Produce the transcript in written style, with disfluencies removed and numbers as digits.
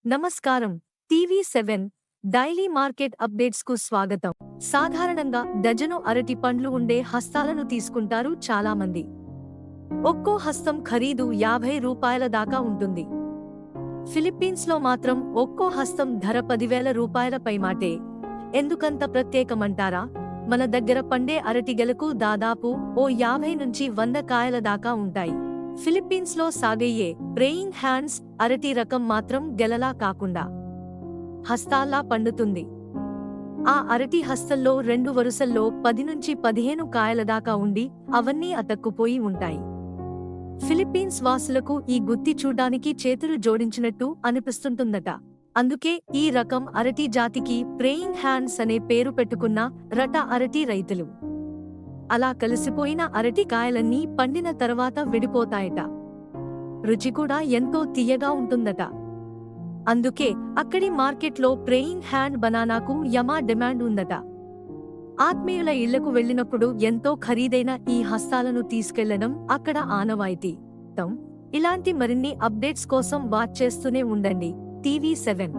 నమస్కారం. టీవీ7 daily market updates కు స్వాగతం. సాధారణంగా డజను అరటి పండ్లు ఉండే హస్తాలను తీసుకుంటారు చాలామంది. ఒక్కో హస్తం ఖరీదు 50 రూపాయల దాకా ఉంటుంది. ఫిలిప్పీన్స్లో మాత్రం ఒక్కో హస్తం ధర 10,000 రూపాయల పైమాటే. ఎందుకంత ప్రత్యేకమంటారా? మన దగ్గర పండే అరటి గెలకు దాదాపు ఓ 50 నుంచి 100 కాయల దాకా ఉంటాయి. ఫిలిప్పీన్స్లో సాగయ్యే ప్రేయింగ్ హ్యాండ్స్ అరటి రకం మాత్రం గెలలా కాకుండా హస్తాల్లా పండుతుంది. ఆ అరటి హస్తల్లో 2 వరుసల్లో 10 నుంచి 15 కాయల దాకా ఉండి అవన్నీ అతక్కుపోయి ఉంటాయి. ఫిలిప్పీన్స్ వాసులకు ఈ గుత్తి చూడ్డానికి చేతులు జోడించినట్టు అనిపిస్తుంటుందట. అందుకే ఈ రకం అరటి జాతికి ప్రేయింగ్ హ్యాండ్స్ అనే పేరు పెట్టుకున్న రట అరటి రైతులు. అలా కలిసిపోయిన అరటి కాయలన్నీ పండిన తర్వాత విడిపోతాయట. రుచి కూడా ఎంతో తియ్యగా ఉంటుందట. అందుకే అక్కడి మార్కెట్లో ప్రేయింగ్ హ్యాండ్ బనానాకు యమా డిమాండ్ ఉందట. ఆత్మీయుల ఇళ్లకు వెళ్లినప్పుడు ఎంతో ఖరీదైన ఈ హస్తాలను తీసుకెళ్లడం అక్కడ ఆనవాయితీ. ఇలాంటి మరిన్ని అప్డేట్స్ కోసం వాచ్ చేస్తూనే ఉండండి టీవీ7.